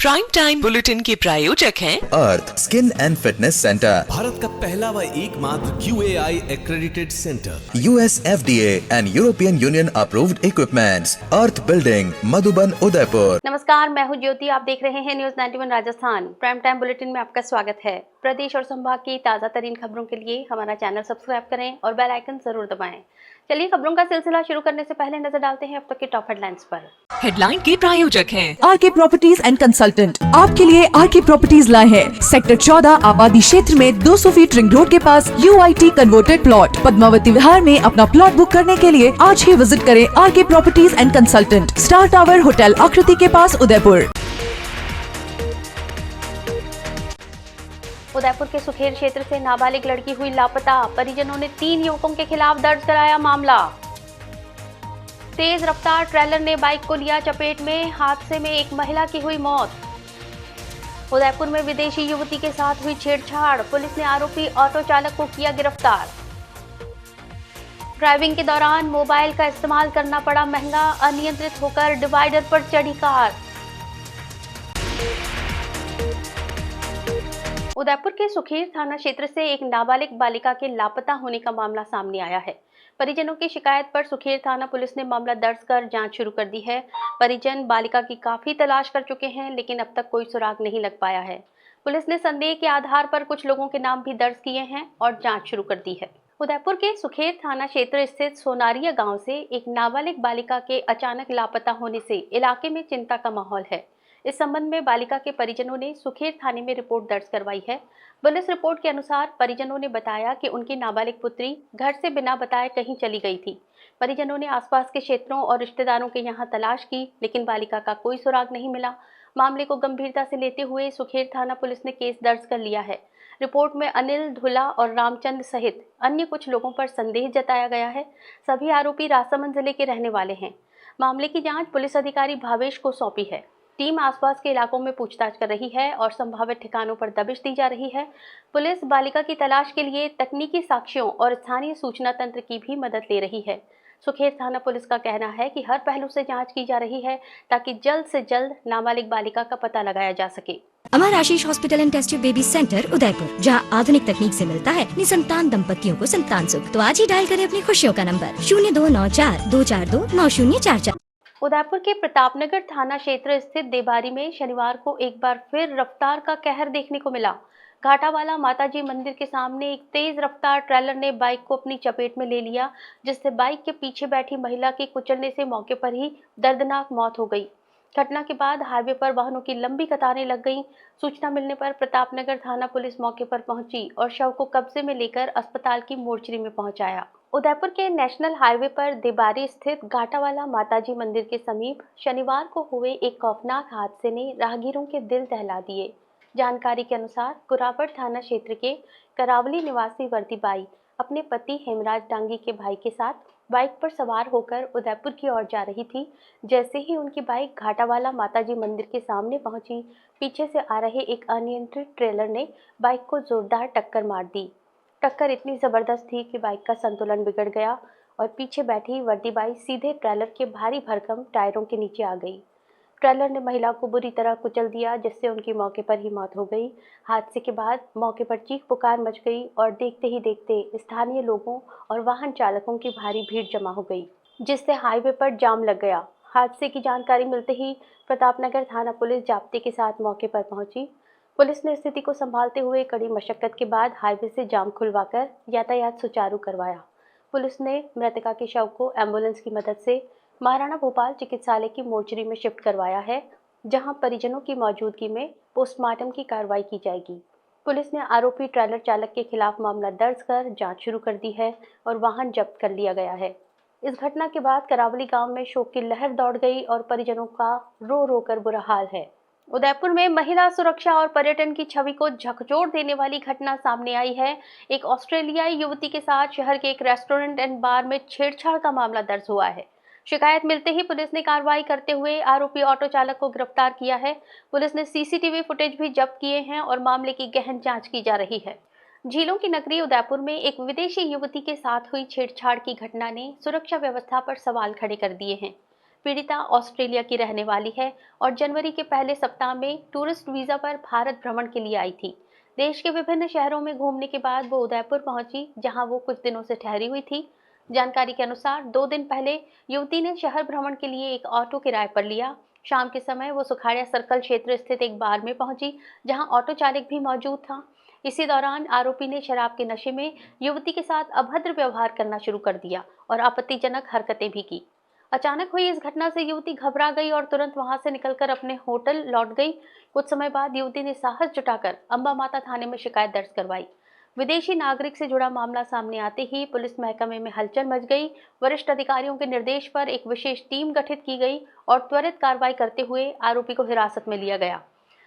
Prime time bulletin के प्रायोजक हैं Earth skin and fitness centre, Bharat का पहला व एकमात्र QAI accredited centre, US FDA and European Union approved equipments, Earth building, Madhuban, Udaipur. नमस्कार, मैं हूं ज्योति। आप देख रहे हैं news 91 Rajasthan. Prime time bulletin में आपका स्वागत है। प्रदेश और संभाग की ताज़ा तरीन खबरों के लिए हमारा चैनल सब्सक्राइब करें और बेल आइकन जरूर दबाएं। चलिए खबरों का सिलसिला शुरू करने से पहले नजर डालते हैं अब तक के टॉप हेडलाइंस पर। हेडलाइन के प्रायोजक हैं आरके प्रॉपर्टीज एंड कंसल्टेंट। आपके लिए आरके प्रॉपर्टीज लाए हैं सेक्टर 14 आबादी क्षेत्र में 200 फीट रिंग रोड के पास UIT converted plot. Padmavati Vihar में अपना प्लॉट बुक करने के लिए आज ही विजिट करें RK properties and consultant, star tower hotel Akriti के पास, उदयपुर। उदयपुर के सुखेर क्षेत्र से नाबालिग लड़की हुई लापता। परिजनों ने 3 युवकों के खिलाफ दर्ज कराया मामला। तेज रफ्तार ट्रेलर ने बाइक को लिया चपेट में। हादसे में एक महिला की हुई मौत। उदयपुर में विदेशी युवती के साथ हुई छेड़छाड़। पुलिस ने आरोपी ऑटो चालक को किया गिरफ्तार। ड्राइविंग के दौरान मोबाइल का इस्तेमाल करना पड़ा महंगा। अनियंत्रित होकर डिवाइडर पर चढ़ी कार। उदयपुर के सुखेर थाना क्षेत्र से एक नाबालिग बालिका के लापता होने का मामला सामने आया है। परिजनों की शिकायत पर सुखेर थाना पुलिस ने मामला दर्ज कर जांच शुरू कर दी है। परिजन बालिका की काफी तलाश कर चुके हैं, लेकिन अब तक कोई सुराग नहीं लग पाया है। पुलिस ने संदेह के आधार पर कुछ लोगों के नाम भी दर्ज किए हैं और जांच शुरू कर दी है। उदयपुर के सुखेर थाना क्षेत्र स्थित सोनारिया गांव से एक नाबालिग बालिका के अचानक लापता होने से इलाके में चिंता का माहौल है। इस संबंध में बालिका के परिजनों ने सुखेर थाने में रिपोर्ट दर्ज करवाई है। पुलिस रिपोर्ट के अनुसार परिजनों ने बताया कि उनकी नाबालिग पुत्री घर से बिना बताए कहीं चली गई थी। परिजनों ने आसपास के क्षेत्रों और रिश्तेदारों के यहां तलाश की, लेकिन बालिका का कोई सुराग नहीं मिला। मामले को गंभीरता से लेते हुए सुखेर थाना पुलिस ने केस दर्ज कर लिया है। रिपोर्ट में अनिल धुला और रामचंद्र सहित अन्य कुछ लोगों पर संदेह जताया गया है। सभी आरोपी राजसमंद जिले के रहने वाले हैं। मामले की जाँच पुलिस अधिकारी भावेश को सौंपी है। टीम आसपास के इलाकों में पूछताछ कर रही है और संभावित ठिकानों पर दबिश दी जा रही है। पुलिस बालिका की तलाश के लिए तकनीकी साक्ष्यों और स्थानीय सूचना तंत्र की भी मदद ले रही है। सुखेर थाना पुलिस का कहना है कि हर पहलू से जांच की जा रही है ताकि जल्द से जल्द नाबालिग बालिका का पता लगाया जा सके। Amar Ashish hospital and test tube baby centre Udaipur, जहां आधुनिक तकनीक से मिलता है निसंतान दंपतियों को संतान सुख। तो आज ही डायल करें अपनी खुशियों का नंबर 0294-242-9044। उदयपुर के प्रतापनगर थाना क्षेत्र स्थित देबारी में शनिवार को एक बार फिर रफ्तार का कहर देखने को मिला। घाटावाला माताजी मंदिर के सामने एक तेज रफ्तार ट्रेलर ने बाइक को अपनी चपेट में ले लिया, जिससे बाइक के पीछे बैठी महिला की कुचलने से मौके पर ही दर्दनाक मौत हो गई। घटना के बाद हाईवे पर वाहनों की लंबी कतारें लग गईं। सूचना मिलने पर प्रतापनगर थाना पुलिस मौके पर पहुंची और शव को कब्जे में लेकर अस्पताल की मोर्चरी में पहुंचाया। उदयपुर के नेशनल हाईवे पर देबारी स्थित घाटावाला माताजी मंदिर के समीप शनिवार को हुए एक खौफनाक हादसे ने राहगीरों के दिल दहला दिए। जानकारी के अनुसार कुरापड़ थाना क्षेत्र के करावली निवासी वर्दीबाई अपने पति हेमराज डांगी के भाई के साथ बाइक पर सवार होकर उदयपुर की ओर जा रही थी। जैसे ही उनकी बाइक घाटावाला माताजी मंदिर के सामने पहुंची, पीछे से आ रहे एक अनियंत्रित ट्रेलर ने बाइक को जोरदार टक्कर मार दी। टक्कर इतनी ज़बरदस्त थी कि बाइक का संतुलन बिगड़ गया और पीछे बैठी वर्दीबाई सीधे ट्रेलर के भारी भरकम टायरों के नीचे आ गई। ट्रेलर ने महिला को बुरी तरह कुचल दिया, जिससे उनकी मौके पर ही मौत हो गई। हादसे के बाद मौके पर चीख पुकार मच गई और देखते ही देखते स्थानीय लोगों और वाहन चालकों की भारी भीड़ जमा हो गई, जिससे हाईवे पर जाम लग गया। हादसे की जानकारी मिलते ही प्रतापनगर थाना पुलिस जाब्ते के साथ मौके पर पहुंची। पुलिस ने स्थिति को संभालते हुए कड़ी मशक्कत के बाद हाईवे से जाम खुलवाकर यातायात सुचारू करवाया। पुलिस ने मृतका के शव को एम्बुलेंस की मदद से महाराणा भोपाल चिकित्सालय की मोर्चरी में शिफ्ट करवाया है, जहां परिजनों की मौजूदगी में पोस्टमार्टम की कार्रवाई की जाएगी। पुलिस ने आरोपी ट्रेलर चालक के खिलाफ मामला दर्ज कर जांच शुरू कर दी है और वाहन जब्त कर लिया गया है। इस घटना के बाद करावली गांव में शोक की लहर दौड़ गई और परिजनों का रो रो कर बुरा हाल है। उदयपुर में महिला सुरक्षा और पर्यटन की छवि को झकझोर देने वाली घटना सामने आई है। एक ऑस्ट्रेलियाई युवती के साथ शहर के एक रेस्टोरेंट एंड बार में छेड़छाड़ का मामला दर्ज हुआ है। शिकायत मिलते ही पुलिस ने कार्रवाई करते हुए आरोपी ऑटो चालक को गिरफ्तार किया है। पुलिस ने CCTV फुटेज भी जब्त किए हैं और मामले की गहन जांच की जा रही है। झीलों की नगरी उदयपुर में एक विदेशी युवती के साथ हुई छेड़छाड़ की घटना ने सुरक्षा व्यवस्था पर सवाल खड़े कर दिए हैं। पीड़िता ऑस्ट्रेलिया की रहने वाली है और जनवरी के पहले सप्ताह में टूरिस्ट वीजा पर भारत भ्रमण के लिए आई थी। देश के विभिन्न शहरों में घूमने के बाद वो उदयपुर पहुंची, जहां वो कुछ दिनों से ठहरी हुई थी। जानकारी के अनुसार 2 दिन पहले युवती ने शहर भ्रमण के लिए एक ऑटो किराए पर लिया। शाम के समय वो सुखाड़िया सर्कल क्षेत्र स्थित एक बार में पहुंची, जहां ऑटो चालक भी मौजूद था। इसी दौरान आरोपी ने शराब के नशे में युवती के साथ अभद्र व्यवहार करना शुरू कर दिया और आपत्तिजनक हरकतें भी की। अचानक हुई इस घटना से युवती घबरा गई और तुरंत वहां से निकलकर अपने होटल लौट गई। कुछ समय बाद युवती ने साहस जुटाकर अंबा माता थाने में शिकायत दर्ज करवाई। विदेशी नागरिक से जुड़ा मामला सामने आते ही पुलिस महकमे में हलचल मच गई। वरिष्ठ अधिकारियों के निर्देश पर एक विशेष टीम गठित की गई और त्वरित कार्रवाई करते हुए आरोपी को हिरासत में लिया गया।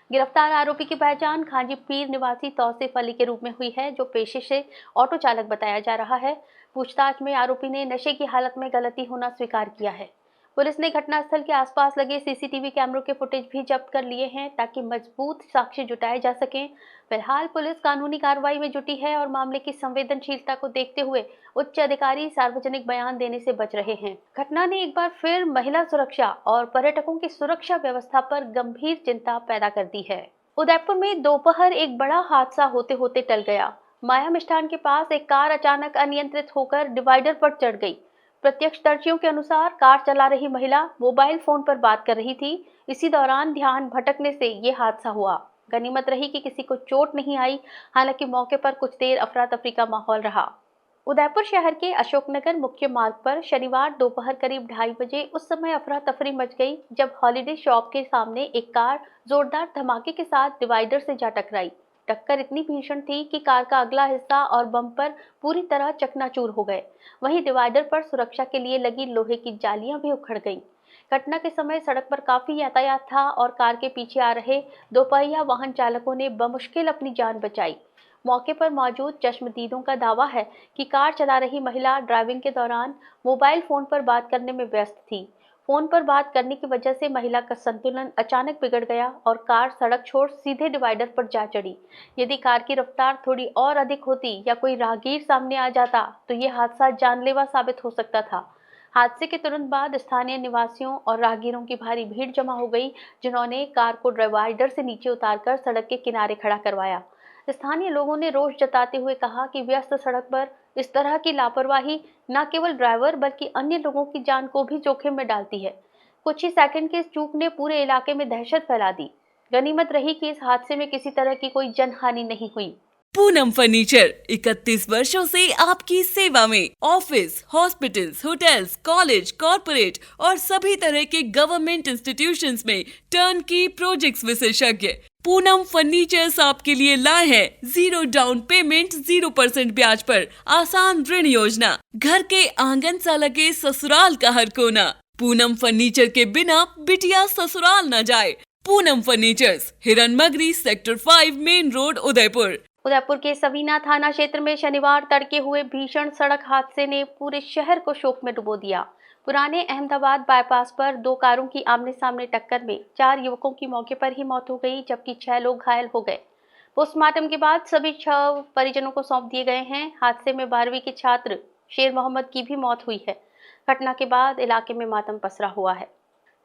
गिरफ्तार आरोपी की पहचान खांजी पीर निवासी तौसीफ अली के रूप में हुई है, जो पेशे से ऑटो चालक बताया जा रहा है। पूछताछ में आरोपी ने नशे की हालत में गलती होना स्वीकार किया है। पुलिस ने घटनास्थल के आसपास लगे सीसीटीवी कैमरों के फुटेज भी जब्त कर लिए हैं, ताकि मजबूत साक्ष्य जुटाए जा सकें। फिलहाल पुलिस कानूनी कार्रवाई में जुटी है और मामले की संवेदनशीलता को देखते हुए उच्च अधिकारी सार्वजनिक बयान देने से बच रहे हैं। घटना ने एक बार फिर महिला सुरक्षा और पर्यटकों की सुरक्षा व्यवस्था पर गंभीर चिंता पैदा कर दी है। उदयपुर में दोपहर एक बड़ा हादसा होते होते टल गया। माया मिष्ठान के पास एक कार अचानक अनियंत्रित होकर डिवाइडर पर चढ़ गई। प्रत्यक्षदर्शियों के अनुसार कार चला रही महिला मोबाइल फोन पर बात कर रही थी। इसी दौरान ध्यान भटकने से ये हादसा हुआ। गनीमत रही कि किसी को चोट नहीं आई। हालांकि मौके पर कुछ देर अफरा तफरी का माहौल रहा। उदयपुर शहर के अशोकनगर मुख्य मार्ग पर शनिवार दोपहर करीब 2:30 बजे उस समय अफरा तफरी मच गई, जब हॉलिडे शॉप के सामने एक कार जोरदार धमाके के साथ डिवाइडर से जा टकराई। टक्कर इतनी भीषण थी कि कार का अगला हिस्सा और बम्पर पूरी तरह चकनाचूर हो गए। वहीं डिवाइडर पर सुरक्षा के लिए लगी लोहे की जालियां भी उखड़ गईं। घटना के समय सड़क पर काफी यातायात था और कार के पीछे आ रहे दोपहिया वाहन चालकों ने बमुश्किल अपनी जान बचाई। मौके पर मौजूद चश्मदीदों का दावा है कि कार चला रही महिला ड्राइविंग के दौरान मोबाइल फोन पर बात करने में व्यस्त थी। फोन पर बात करने की वजह से महिला का संतुलन अचानक बिगड़ गया और कार सड़क छोड़ सीधे डिवाइडर पर जा चढ़ी। यदि कार की रफ्तार थोड़ी और अधिक होती या कोई राहगीर सामने आ जाता तो ये हादसा जानलेवा साबित हो सकता था। हादसे के तुरंत बाद स्थानीय निवासियों और राहगीरों की भारी भीड़ जमा हो गई, जिन्होंने कार को डिवाइडर से नीचे उतारकर सड़क के किनारे खड़ा करवाया। स्थानीय लोगों ने रोष जताते हुए कहा कि व्यस्त सड़क पर इस तरह की लापरवाही न केवल ड्राइवर बल्कि अन्य लोगों की जान को भी जोखिम में डालती है। कुछ ही सेकंड की इस चूक ने पूरे इलाके में दहशत फैला दी। गनीमत रही कि इस हादसे में किसी तरह की कोई जनहानि नहीं हुई। पूनम फर्नीचर 31 वर्षों से आपकी सेवा में। Office, hospitals, hotels, college, corporate और सभी तरह के गवर्नमेंट इंस्टीट्यूशंस में टर्नकी प्रोजेक्ट्स विशेषज्ञ पूनम फर्नीचर्स आपके लिए लाए हैं 0 डाउन पेमेंट 0% ब्याज पर आसान ऋण योजना। घर के आंगन सा लगे ससुराल का हर कोना। पूनम फर्नीचर के बिना बिटिया ससुराल न जाए। Poonam furnitures, Hiranmagri, sector 5, main road, Udaipur. Udaipur के सवीना थाना क्षेत्र में शनिवार तड़के हुए भीषण सड़क हादसे ने पूरे शहर को शोक में डुबो दिया। पुराने अहमदाबाद बाईपास पर 2 कारों की आमने सामने टक्कर में 4 युवकों की मौके पर ही मौत हो गई, जबकि 6 लोग घायल हो गए। पोस्टमार्टम के बाद सभी 6 परिजनों को सौंप दिए गए हैं। हादसे में 12वीं के छात्र शेर मोहम्मद की भी मौत हुई है। घटना के बाद इलाके में मातम पसरा हुआ है।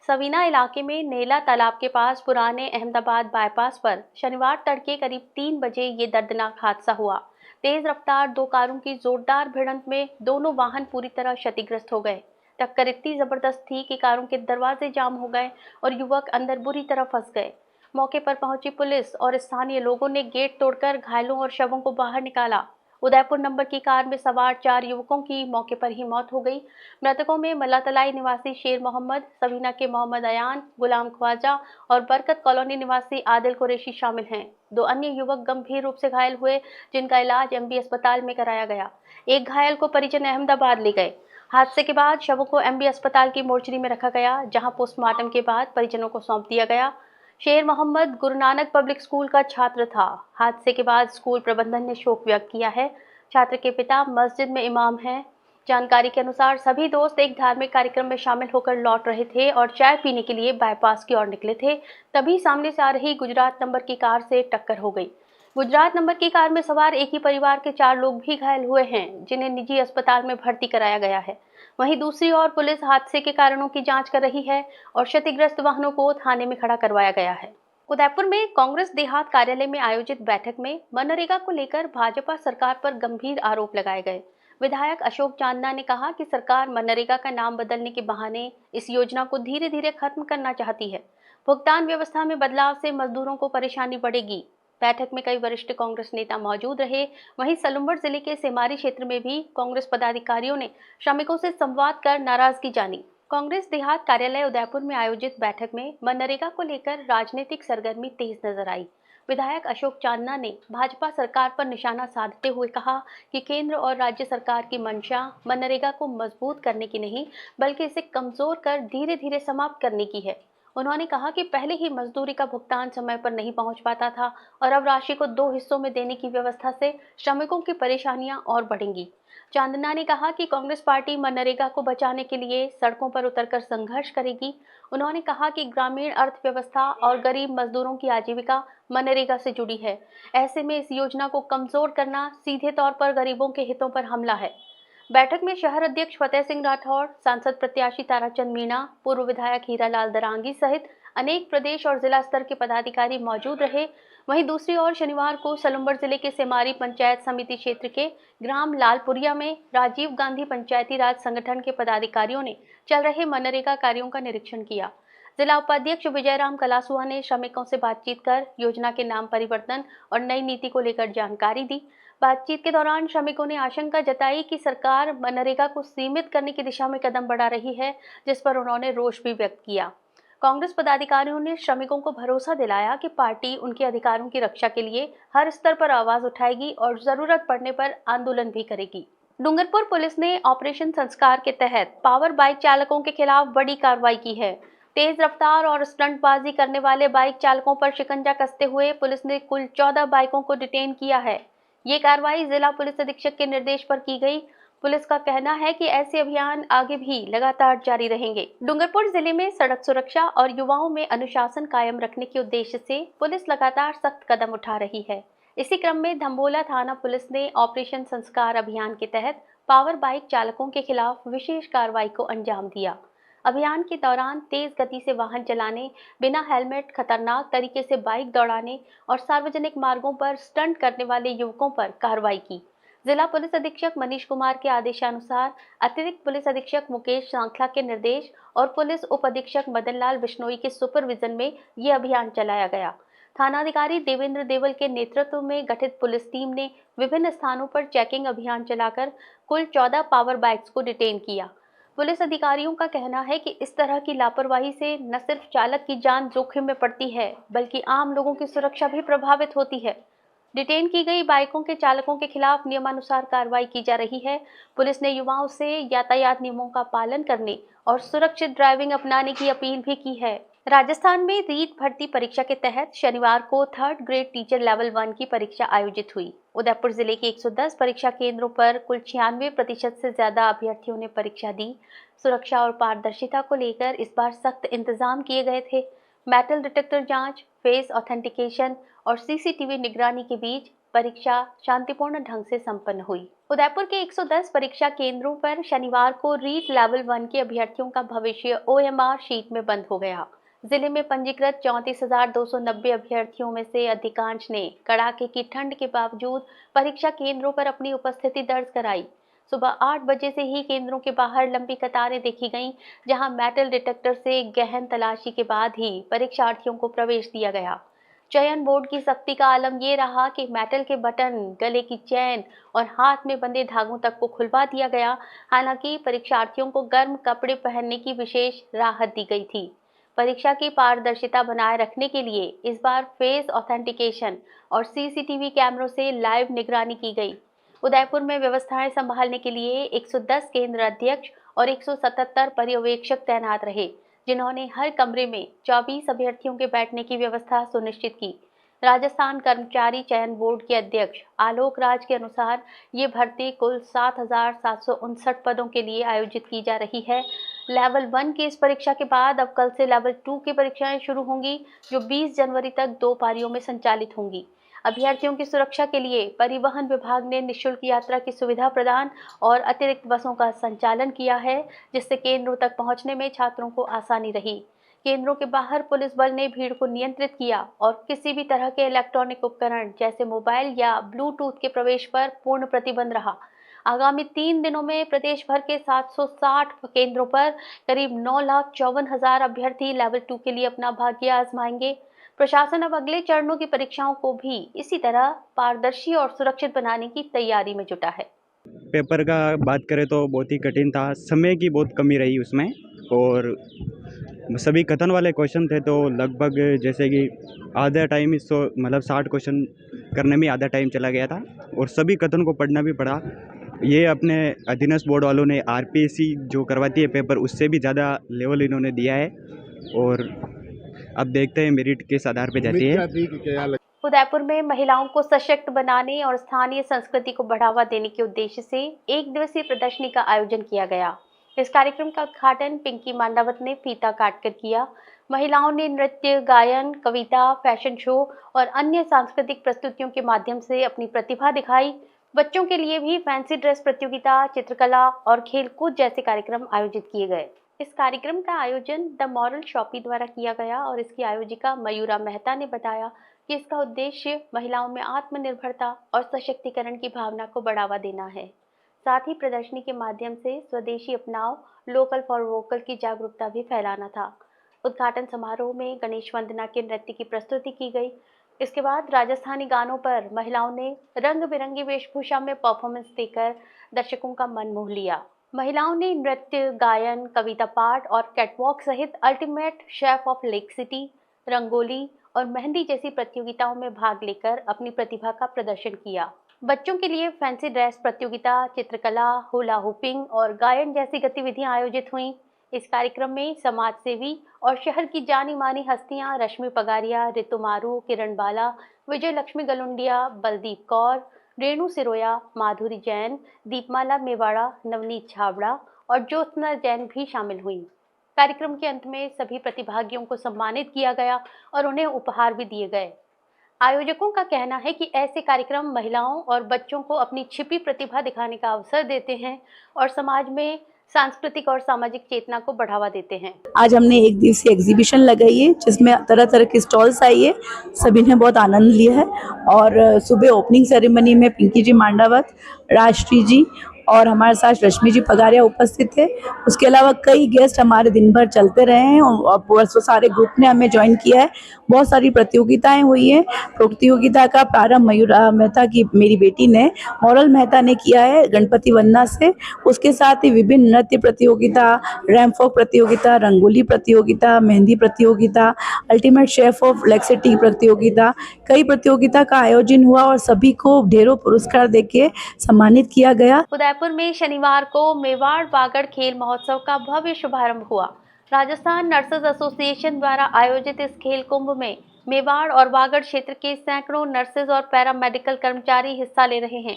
सवीना इलाके में नेला तालाब के पास पुराने अहमदाबाद बाईपास पर शनिवार तड़के करीब 3 बजे ये दर्दनाक हादसा हुआ। तेज रफ्तार 2 कारों की जोरदार भिड़ंत में दोनों वाहन पूरी तरह क्षतिग्रस्त हो गए। टक्कर इतनी जबरदस्त थी कि कारों के दरवाजे जाम हो गए और युवक अंदर बुरी तरह फंस गए। मौके पर पहुंची पुलिस और स्थानीय लोगों ने गेट तोड़कर घायलों और शवों को बाहर निकाला। उदयपुर नंबर की कार में सवार 4 युवकों की मौके पर ही मौत हो गई। मृतकों में मल्लातलाई निवासी शेर मोहम्मद, सवीना के मोहम्मद अयान, गुलाम ख्वाजा और बरकत कॉलोनी निवासी आदिल कुरैशी शामिल हैं। 2 अन्य युवक गंभीर रूप से घायल हुए, जिनका इलाज एमबी अस्पताल में कराया गया। एक घायल को परिजन अहमदाबाद ले गए। हादसे के बाद शवों को एमबी अस्पताल की मोर्चरी में रखा गया, जहां पोस्टमार्टम के बाद परिजनों को सौंप दिया गया। शेर मोहम्मद गुरु नानक पब्लिक स्कूल का छात्र था। हादसे के बाद स्कूल प्रबंधन ने शोक व्यक्त किया है। छात्र के पिता मस्जिद में इमाम हैं। जानकारी के अनुसार सभी दोस्त एक धार्मिक कार्यक्रम में शामिल होकर लौट रहे थे और चाय पीने के लिए बाईपास की ओर निकले थे। तभी सामने से आ रही गुजरात नंबर की कार से टक्कर हो गई। गुजरात नंबर की कार में सवार एक ही परिवार के 4 लोग भी घायल हुए हैं, जिन्हें निजी अस्पताल में भर्ती कराया गया है। वहीं दूसरी ओर पुलिस हादसे के कारणों की जांच कर रही है और क्षतिग्रस्त वाहनों को थाने में खड़ा करवाया गया है। उदयपुर में कांग्रेस देहात कार्यालय में आयोजित बैठक में मनरेगा को लेकर भाजपा सरकार पर गंभीर आरोप लगाए गए। विधायक अशोक चांदना ने कहा कि सरकार मनरेगा का नाम बदलने के बहाने इस योजना को धीरे धीरे खत्म करना चाहती है। भुगतान व्यवस्था में बदलाव से मजदूरों को परेशानी बढ़ेगी। बैठक में कई वरिष्ठ कांग्रेस नेता मौजूद रहे। वहीं सलुम्बर जिले के सेमारी क्षेत्र में भी कांग्रेस पदाधिकारियों ने श्रमिकों से संवाद कर नाराजगी जानी। कांग्रेस देहात कार्यालय उदयपुर में आयोजित बैठक में मनरेगा को लेकर राजनीतिक सरगर्मी तेज नजर आई। विधायक अशोक चांदना ने भाजपा सरकार पर निशाना साधते हुए कहा कि केंद्र और राज्य सरकार की मंशा मनरेगा को मजबूत करने की नहीं, बल्कि इसे कमजोर कर धीरे धीरे समाप्त करने की है। उन्होंने कहा कि पहले ही मजदूरी का भुगतान समय पर नहीं पहुंच पाता था और अब राशि को 2 हिस्सों में देने की व्यवस्था से श्रमिकों की परेशानियां और बढ़ेंगी। चांदना ने कहा कि कांग्रेस पार्टी मनरेगा को बचाने के लिए सड़कों पर उतरकर संघर्ष करेगी। उन्होंने कहा कि ग्रामीण अर्थव्यवस्था और गरीब मजदूरों की आजीविका मनरेगा से जुड़ी है। ऐसे में इस योजना को कमजोर करना सीधे तौर पर गरीबों के हितों पर हमला है। बैठक में शहर अध्यक्ष फतेह सिंह राठौड़, सांसद प्रत्याशी ताराचंद मीणा, पूर्व विधायक हीरालाल दरांगी सहित अनेक प्रदेश और जिला स्तर के पदाधिकारी मौजूद रहे। वहीं दूसरी ओर शनिवार को सलुम्बर जिले के सेमारी पंचायत समिति क्षेत्र के ग्राम लालपुरिया में राजीव गांधी पंचायती राज संगठन के पदाधिकारियों ने चल रहे मनरेगा कार्यों का निरीक्षण किया। जिला उपाध्यक्ष विजयराम कलासुआ ने श्रमिकों से बातचीत कर योजना के नाम परिवर्तन और नई नीति को लेकर जानकारी दी। बातचीत के दौरान श्रमिकों ने आशंका जताई कि सरकार मनरेगा को सीमित करने की दिशा में कदम बढ़ा रही है, जिस पर उन्होंने रोष भी व्यक्त किया। कांग्रेस पदाधिकारियों ने श्रमिकों को भरोसा दिलाया कि पार्टी उनके अधिकारों की रक्षा के लिए हर स्तर पर आवाज उठाएगी और जरूरत पड़ने पर आंदोलन भी करेगी। डूंगरपुर पुलिस ने ऑपरेशन संस्कार के तहत पावर बाइक चालकों के खिलाफ बड़ी कार्रवाई की है। तेज रफ्तार और स्टंटबाजी करने वाले बाइक चालकों पर शिकंजा कसते हुए पुलिस ने कुल 14 बाइकों को डिटेन किया है। ये कार्रवाई जिला पुलिस अधीक्षक के निर्देश पर की गई। पुलिस का कहना है कि ऐसे अभियान आगे भी लगातार जारी रहेंगे। डूंगरपुर जिले में सड़क सुरक्षा और युवाओं में अनुशासन कायम रखने के उद्देश्य से पुलिस लगातार सख्त कदम उठा रही है। इसी क्रम में धम्बोला थाना पुलिस ने ऑपरेशन संस्कार अभियान के तहत पावर बाइक चालकों के खिलाफ विशेष कार्रवाई को अंजाम दिया। अभियान के दौरान तेज गति से वाहन चलाने, बिना हेलमेट, खतरनाक तरीके से बाइक दौड़ाने और सार्वजनिक मार्गों पर स्टंट करने वाले युवकों पर कार्रवाई की। जिला पुलिस अधीक्षक मनीष कुमार के आदेशानुसार अतिरिक्त पुलिस अधीक्षक मुकेश सांखला के निर्देश और पुलिस उप अधीक्षक मदन लाल बिश्नोई के सुपरविजन में ये अभियान चलाया गया। थानाधिकारी देवेंद्र देवल के नेतृत्व में गठित पुलिस टीम ने विभिन्न स्थानों पर चेकिंग अभियान चलाकर कुल 14 पावर बाइक्स को डिटेन किया। पुलिस अधिकारियों का कहना है कि इस तरह की लापरवाही से न सिर्फ चालक की जान जोखिम में पड़ती है, बल्कि आम लोगों की सुरक्षा भी प्रभावित होती है। डिटेन की गई बाइकों के चालकों के खिलाफ नियमानुसार कार्रवाई की जा रही है। पुलिस ने युवाओं से यातायात नियमों का पालन करने और सुरक्षित ड्राइविंग अपनाने की अपील भी की है। राजस्थान में रीट भर्ती परीक्षा के तहत शनिवार को 3rd ग्रेड टीचर लेवल 1 की परीक्षा आयोजित हुई। उदयपुर जिले के 110 परीक्षा केंद्रों पर कुल 96% से ज्यादा अभ्यर्थियों ने परीक्षा दी। सुरक्षा और पारदर्शिता को लेकर इस बार सख्त इंतजाम किए गए थे। मेटल डिटेक्टर जांच, फेस ऑथेंटिकेशन और सीसीटीवी निगरानी के बीच परीक्षा शांतिपूर्ण ढंग से संपन्न हुई। उदयपुर के 110 परीक्षा केंद्रों पर शनिवार को रीट लेवल 1 के अभ्यर्थियों का भविष्य OMR शीट में बंद हो गया। जिले में पंजीकृत 34,290 अभ्यर्थियों में से अधिकांश ने कड़ाके की ठंड के बावजूद परीक्षा केंद्रों पर अपनी उपस्थिति दर्ज कराई। सुबह 8 बजे से ही केंद्रों के बाहर लंबी कतारें देखी गईं, जहां मेटल डिटेक्टर से गहन तलाशी के बाद ही परीक्षार्थियों को प्रवेश दिया गया। चयन बोर्ड की सख्ती का आलम ये रहा कि मेटल के बटन, गले की चेन और हाथ में बंधे धागों तक को खुलवा दिया गया। हालांकि परीक्षार्थियों को गर्म कपड़े पहनने की विशेष राहत दी गई थी। परीक्षा की पारदर्शिता बनाए रखने के लिए इस बार फेस ऑथेंटिकेशन और सीसीटीवी कैमरों से लाइव निगरानी की गई। उदयपुर में व्यवस्थाएं संभालने के लिए 110 केंद्र अध्यक्ष और 177 पर्यवेक्षक तैनात रहे, जिन्होंने हर कमरे में 24 अभ्यर्थियों के बैठने की व्यवस्था सुनिश्चित की। राजस्थान कर्मचारी चयन बोर्ड के अध्यक्ष आलोक राज के अनुसार ये भर्ती कुल 7,759 पदों के लिए आयोजित की जा रही है। लेवल 1 की इस परीक्षा के बाद अब कल से लेवल 2 की परीक्षाएं शुरू होंगी, जो 20 जनवरी तक 2 पारियों में संचालित होंगी। अभ्यर्थियों की सुरक्षा के लिए परिवहन विभाग ने निःशुल्क यात्रा की सुविधा प्रदान और अतिरिक्त बसों का संचालन किया है, जिससे केंद्रों तक पहुंचने में छात्रों को आसानी रही। केंद्रों के बाहर पुलिस बल ने भीड़ को नियंत्रित किया और किसी भी तरह के इलेक्ट्रॉनिक उपकरण जैसे मोबाइल या ब्लूटूथ के प्रवेश पर पूर्ण प्रतिबंध रहा। आगामी 3 दिनों में प्रदेश भर के 760 केंद्रों पर करीब 9,54,000 अभ्यर्थी लेवल 2 के लिए अपना भाग्य आजमाएंगे। प्रशासन अब अगले चरणों की परीक्षाओं को भी इसी तरह पारदर्शी और सुरक्षित बनाने की तैयारी में जुटा है। पेपर का बात करें तो बहुत ही कठिन था, समय की बहुत कमी रही उसमें, और सभी कथन वाले क्वेश्चन थे तो लगभग जैसे कि आधा टाइम इसको मतलब 60 क्वेश्चन करने में आधा टाइम चला गया था और सभी कथन को पढ़ना भी पड़ा। ये अपने अधीनस्थ बोर्ड वालों ने आरपीएससी जो करवाती है पेपर, उससे भी ज़्यादा लेवल इन्होंने दिया है और अब देखते हैं मेरिट किस आधार पे जाती है। उदयपुर में महिलाओं को सशक्त बनाने और स्थानीय संस्कृति को बढ़ावा देने के उद्देश्य से 1 दिवसीय प्रदर्शनी का आयोजन किया गया। इस कार्यक्रम का उद्घाटन पिंकी मांडावत ने फीता काटकर किया। महिलाओं ने नृत्य, गायन, कविता, फैशन शो और अन्य सांस्कृतिक प्रस्तुतियों के माध्यम से अपनी प्रतिभा दिखाई। बच्चों के लिए भी फैंसी ड्रेस प्रतियोगिता, चित्रकला और खेलकूद जैसे कार्यक्रम आयोजित किए गए। इस कार्यक्रम का आयोजन द मॉरल शॉपी द्वारा किया गया और इसकी आयोजिका मयूरा मेहता ने बताया कि इसका उद्देश्य महिलाओं में आत्मनिर्भरता और सशक्तिकरण की भावना को बढ़ावा देना है। साथ ही प्रदर्शनी के माध्यम से स्वदेशी अपनाओ, लोकल फॉर वोकल की जागरूकता भी फैलाना था। उद्घाटन समारोह में गणेश वंदना के नृत्य की प्रस्तुति की गई। इसके बाद राजस्थानी गानों पर महिलाओं ने रंग बिरंगी वेशभूषा में परफॉर्मेंस देकर दर्शकों का मन मोह लिया। महिलाओं ने नृत्य, गायन, कविता पाठ और कैटवॉक सहित ultimate chef of lake city, rangoli और मेहंदी जैसी प्रतियोगिताओं में भाग लेकर अपनी प्रतिभा का प्रदर्शन किया। बच्चों के लिए फैंसी ड्रेस प्रतियोगिता, चित्रकला, हुला हुपिंग और गायन जैसी गतिविधियां आयोजित हुईं। इस कार्यक्रम में समाज सेवी और शहर की जानी मानी हस्तियां रश्मि पगारिया, ऋतु मारू, किरण बाला, विजय लक्ष्मी गलुंडिया, बलदीप कौर, रेणु सिरोया, माधुरी जैन, दीपमाला मेवाड़ा, नवनीत छाबड़ा और ज्योत्सना जैन भी शामिल हुई। कार्यक्रम के अंत में सभी प्रतिभागियों को सम्मानित किया गया और उन्हें उपहार भी दिए गए। आयोजकों का कहना है कि ऐसे कार्यक्रम महिलाओं और बच्चों को अपनी छिपी प्रतिभा दिखाने का अवसर देते हैं और समाज में सांस्कृतिक और सामाजिक चेतना को बढ़ावा देते हैं। आज हमने 1 दिवसीय एग्जीबिशन लगाई है जिसमें तरह तरह के स्टॉल्स आई है। सभी ने बहुत आनंद लिया है और सुबह ओपनिंग सेरेमनी में पिंकी जी मांडावत, राजश्री जी और हमारे साथ रश्मि जी पगारिया उपस्थित थे। उसके अलावा कई गेस्ट हमारे दिन भर चलते रहे हैं और सारे ग्रुप ने हमें ज्वाइन किया है। बहुत सारी प्रतियोगिताएं हुई हैं। प्रतियोगिता का प्रारंभ मयूरा मेहता की मेरी बेटी ने, मॉरल मेहता ने किया है गणपति वंदना से। उसके साथ ही विभिन्न नृत्य प्रतियोगिता, रैम्प वॉक प्रतियोगिता, रंगोली प्रतियोगिता, मेहंदी प्रतियोगिता, ultimate chef of lake city प्रतियोगिता, कई प्रतियोगिता का आयोजन हुआ और सभी को ढेरों पुरस्कार देके सम्मानित किया गया। उदयपुर में शनिवार को मेवाड़ वागड़ खेल महोत्सव का भव्य शुभारंभ हुआ। राजस्थान नर्सेज एसोसिएशन द्वारा आयोजित इस खेल कुंभ में मेवाड़ और वागड़ क्षेत्र के सैकड़ों नर्सेज और पैरामेडिकल कर्मचारी हिस्सा ले रहे हैं।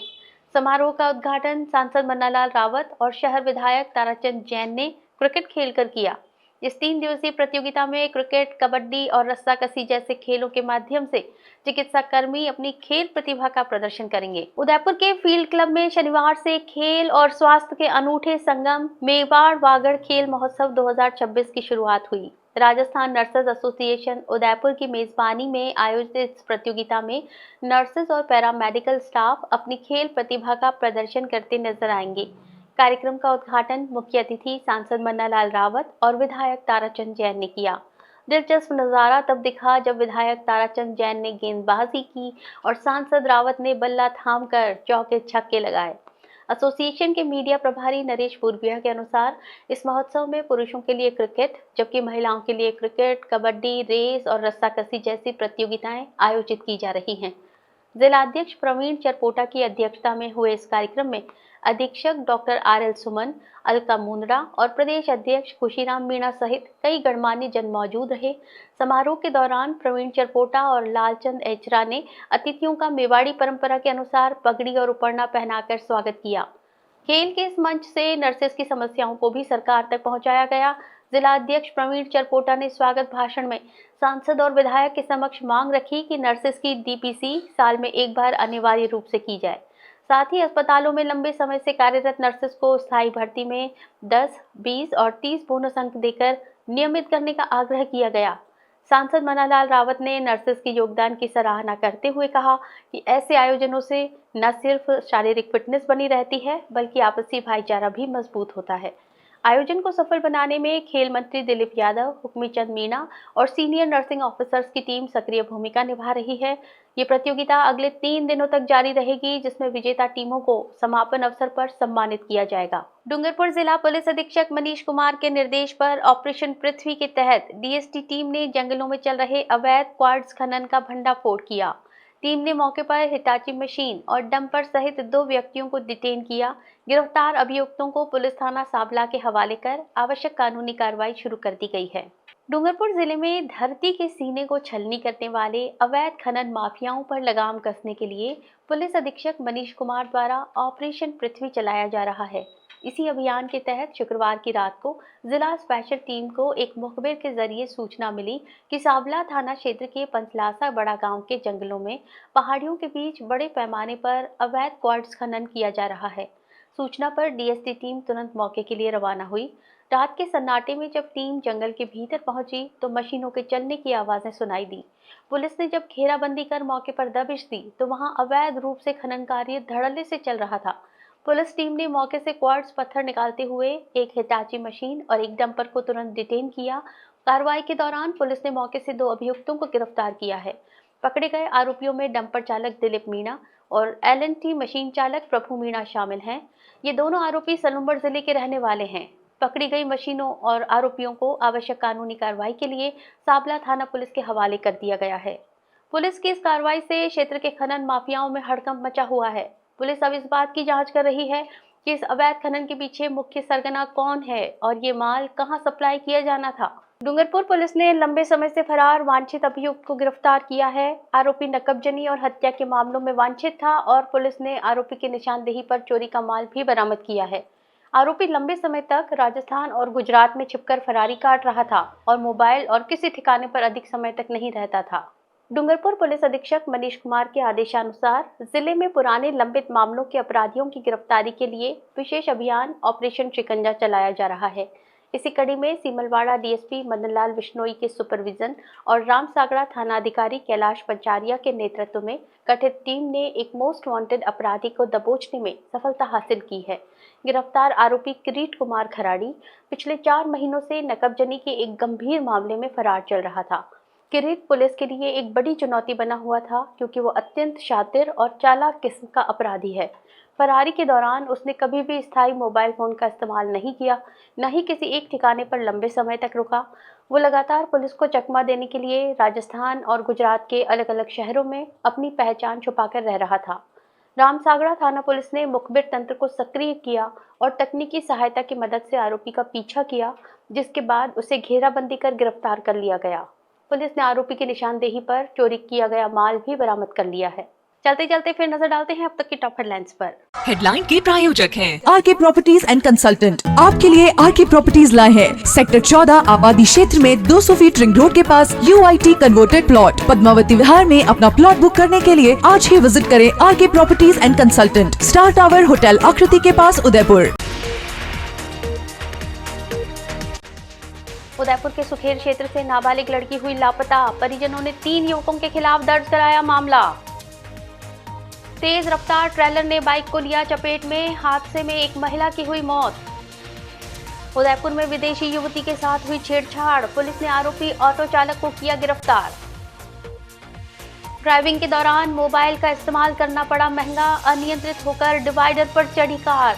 समारोह का उद्घाटन सांसद मन्नालाल रावत और शहर विधायक ताराचंद जैन ने क्रिकेट खेलकर किया। इस 3 दिवसीय प्रतियोगिता में क्रिकेट, कबड्डी और रस्साकसी जैसे खेलों के माध्यम से चिकित्सा कर्मी अपनी खेल प्रतिभा का प्रदर्शन करेंगे। उदयपुर के फील्ड क्लब में शनिवार से खेल और स्वास्थ्य के अनूठे संगम मेवाड़ वागड़ खेल महोत्सव 2026 की शुरुआत हुई। राजस्थान नर्सेज एसोसिएशन उदयपुर की मेजबानी में आयोजित इस प्रतियोगिता में नर्सेज और पैरामेडिकल स्टाफ अपनी खेल प्रतिभा का प्रदर्शन करते नजर आएंगे। कार्यक्रम का उद्घाटन मुख्य अतिथि सांसद मन्नालाल रावत और विधायक ताराचंद जैन ने किया। दिलचस्प नज़ारा तब दिखा जब विधायक ताराचंद जैन ने गेंदबाजी की और सांसद रावत ने बल्ला थामकर चौके छक्के लगाए। एसोसिएशन के मीडिया प्रभारी नरेश पूर्विया के अनुसार इस महोत्सव में पुरुषों के लिए क्रिकेट, जबकि महिलाओं के लिए क्रिकेट, कबड्डी, रेस और रस्साकसी जैसी प्रतियोगिताएं आयोजित की जा रही हैं। जिलाध्यक्ष प्रवीण चरपोटा की अध्यक्षता में हुए इस कार्यक्रम में अधीक्षक डॉक्टर RL सुमन, अलका मुंदड़ा और प्रदेश अध्यक्ष खुशीराम मीणा सहित कई गणमान्य जन मौजूद रहे। समारोह के दौरान प्रवीण चरपोटा और लालचंद एचरा ने अतिथियों का मेवाड़ी परंपरा के अनुसार पगड़ी और उपरना पहनाकर स्वागत किया। खेल के इस मंच से नर्सेज की समस्याओं को भी सरकार तक पहुंचाया गया। जिला अध्यक्ष प्रवीण चरपोटा ने स्वागत भाषण में सांसद और विधायक के समक्ष मांग रखी कि नर्सेस की डीपीसी साल में एक बार अनिवार्य रूप से की जाए। साथ ही अस्पतालों में लंबे समय से कार्यरत नर्सेस को स्थायी भर्ती में 10, 20 और 30 बोनस अंक देकर नियमित करने का आग्रह किया गया। सांसद मन्नालाल रावत ने नर्सेस के योगदान की सराहना करते हुए कहा कि ऐसे आयोजनों से न सिर्फ शारीरिक फिटनेस बनी रहती है बल्कि आपसी भाईचारा भी मजबूत होता है। आयोजन को सफल बनाने में खेल मंत्री दिलीप यादव, हुक्मी चंद मीणा और सीनियर नर्सिंग ऑफिसर्स की टीम सक्रिय भूमिका निभा रही है। ये प्रतियोगिता अगले 3 दिनों तक जारी रहेगी, जिसमें विजेता टीमों को समापन अवसर पर सम्मानित किया जाएगा। डूंगरपुर जिला पुलिस अधीक्षक मनीष कुमार के निर्देश पर ऑपरेशन पृथ्वी के तहत डीएसटी टीम ने जंगलों में चल रहे अवैध क्वार्ट्ज खनन का भंडाफोड़ किया। टीम ने मौके पर हिटाची मशीन और डंपर सहित 2 व्यक्तियों को डिटेन किया। गिरफ्तार अभियुक्तों को पुलिस थाना साबला के हवाले कर आवश्यक कानूनी कार्रवाई शुरू कर दी गई है। डूंगरपुर जिले में धरती के सीने को छलनी करने वाले अवैध खनन माफियाओं पर लगाम कसने के लिए पुलिस अधीक्षक मनीष कुमार द्वारा ऑपरेशन पृथ्वी चलाया जा रहा है। इसी अभियान के तहत शुक्रवार की रात को जिला स्पेशल टीम को एक मुखबिर के जरिए सूचना मिली कि साबला थाना क्षेत्र के पंचलासा बड़ा गांव के जंगलों में पहाड़ियों के बीच बड़े पैमाने पर अवैध क्वार्ट्ज खनन किया जा रहा है। सूचना पर डीएसटी टीम तुरंत मौके के लिए रवाना हुई। रात के सन्नाटे में जब टीम जंगल के भीतर पहुंची तो मशीनों के चलने की आवाजें सुनाई दी। पुलिस ने जब घेराबंदी कर मौके पर दबिश दी तो वहां अवैध रूप से खनन कार्य धड़ल्ले से चल रहा था। पुलिस टीम ने मौके से क्वार्ट्ज पत्थर निकालते हुए एक हिटाची मशीन और एक डंपर को तुरंत डिटेन किया। कार्रवाई के दौरान पुलिस ने मौके से 2 अभियुक्तों को गिरफ्तार किया है। पकड़े गए आरोपियों में डंपर चालक दिलीप मीणा और LNT मशीन चालक प्रभु मीणा शामिल हैं। ये दोनों आरोपी सलूम्बर जिले के रहने वाले हैं। पकड़ी गई मशीनों और आरोपियों को आवश्यक कानूनी कार्रवाई के लिए साबला थाना पुलिस के हवाले कर दिया गया है। पुलिस की इस कार्रवाई से क्षेत्र के खनन माफियाओं में हड़कंप मचा हुआ है। पुलिस अब इस बात की जांच कर रही है कि इस अवैध खनन के पीछे मुख्य सरगना कौन है और ये माल कहां सप्लाई किया जाना था। डूंगरपुर पुलिस ने लंबे समय से फरार वांछित अभियुक्त को गिरफ्तार किया है। आरोपी नकबजनी और हत्या के मामलों में वांछित था और पुलिस ने आरोपी की निशानदेही पर चोरी का माल भी बरामद किया है। आरोपी लंबे समय तक राजस्थान और गुजरात में छिपकर फरारी काट रहा था और मोबाइल और किसी ठिकाने पर अधिक समय तक नहीं रहता था। डूंगरपुर पुलिस अधीक्षक मनीष कुमार के आदेशानुसार जिले में पुराने लंबित मामलों के अपराधियों की गिरफ्तारी के लिए विशेष अभियान ऑपरेशन शिकंजा चलाया जा रहा है। इसी कड़ी में सीमलवाड़ा डीएसपी मदनलाल बिश्नोई के सुपरविजन और रामसागड़ा थानाधिकारी कैलाश पंचारिया के नेतृत्व में गठित टीम ने एक मोस्ट वांटेड अपराधी को दबोचने में सफलता हासिल की है। गिरफ्तार आरोपी किरीट कुमार खराड़ी पिछले 4 महीनों से नकबजनी के एक गंभीर मामले में फरार चल रहा था। किरीट पुलिस के लिए एक बड़ी चुनौती बना हुआ था क्योंकि वो अत्यंत शातिर और चालाक किस्म का अपराधी है। फरारी के दौरान उसने कभी भी स्थायी मोबाइल फोन का इस्तेमाल नहीं किया, न ही किसी एक ठिकाने पर लंबे समय तक रुका। वो लगातार पुलिस को चकमा देने के लिए राजस्थान और गुजरात के अलग अलग शहरों में अपनी पहचान छुपाकर रह रहा था। रामसागड़ा थाना पुलिस ने मुखबिर तंत्र को सक्रिय किया और तकनीकी सहायता की मदद से आरोपी का पीछा किया, जिसके बाद उसे घेराबंदी कर गिरफ्तार कर लिया गया। पुलिस ने आरोपी की निशानदेही पर चोरी किया गया माल भी बरामद कर लिया है। चलते चलते फिर नजर डालते हैं अब तक की टॉप हेडलाइंस पर। हेडलाइन के प्रायोजक हैं आरके प्रॉपर्टीज एंड कंसल्टेंट। आपके लिए आरके प्रॉपर्टीज लाए हैं सेक्टर 14 आबादी क्षेत्र में 200 फीट रिंग रोड के पास UIT converted plot. Padmavati Vihar में अपना प्लॉट बुक करने के लिए आज ही विजिट करें RK properties and consultant, star tower hotel Akriti के पास, उदयपुर। उदयपुर के सुखेर क्षेत्र से नाबालिग लड़की हुई लापता। परिजनों ने 3 युवकों के खिलाफ दर्ज कराया मामला। तेज रफ्तार ट्रेलर ने बाइक को लिया चपेट में, हादसे में एक महिला की हुई मौत। उदयपुर में विदेशी युवती के साथ हुई छेड़छाड़, पुलिस ने आरोपी ऑटो चालक को किया गिरफ्तार। ड्राइविंग के दौरान मोबाइल का इस्तेमाल करना पड़ा महंगा, अनियंत्रित होकर डिवाइडर पर चढ़ी कार।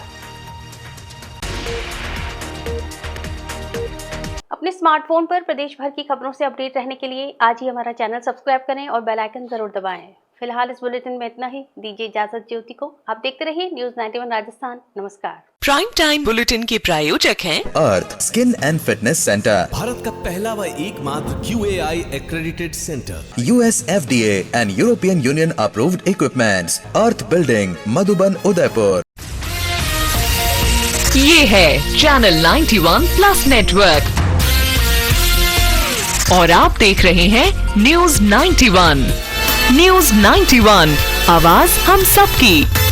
अपने स्मार्टफोन पर प्रदेश भर की खबरों से अपडेट रहने के लिए आज ही हमारा चैनल सब्सक्राइब करें और बेल आइकन जरूर दबाएं। फिलहाल इस बुलेटिन में इतना ही। दीजिए इजाजत ज्योति को। आप देखते रहिए न्यूज 91 राजस्थान। नमस्कार। प्राइम टाइम बुलेटिन के प्रायोजक हैं Earth skin and fitness centre, Bharat का पहला व एकमात्र QAI accredited centre, US FDA and European Union approved equipments, Earth building, Madhuban, Udaipur. ये है चैनल 91 प्लस नेटवर्क। और आप देख रहे हैं न्यूज 91। न्यूज 91, आवाज हम सबकी।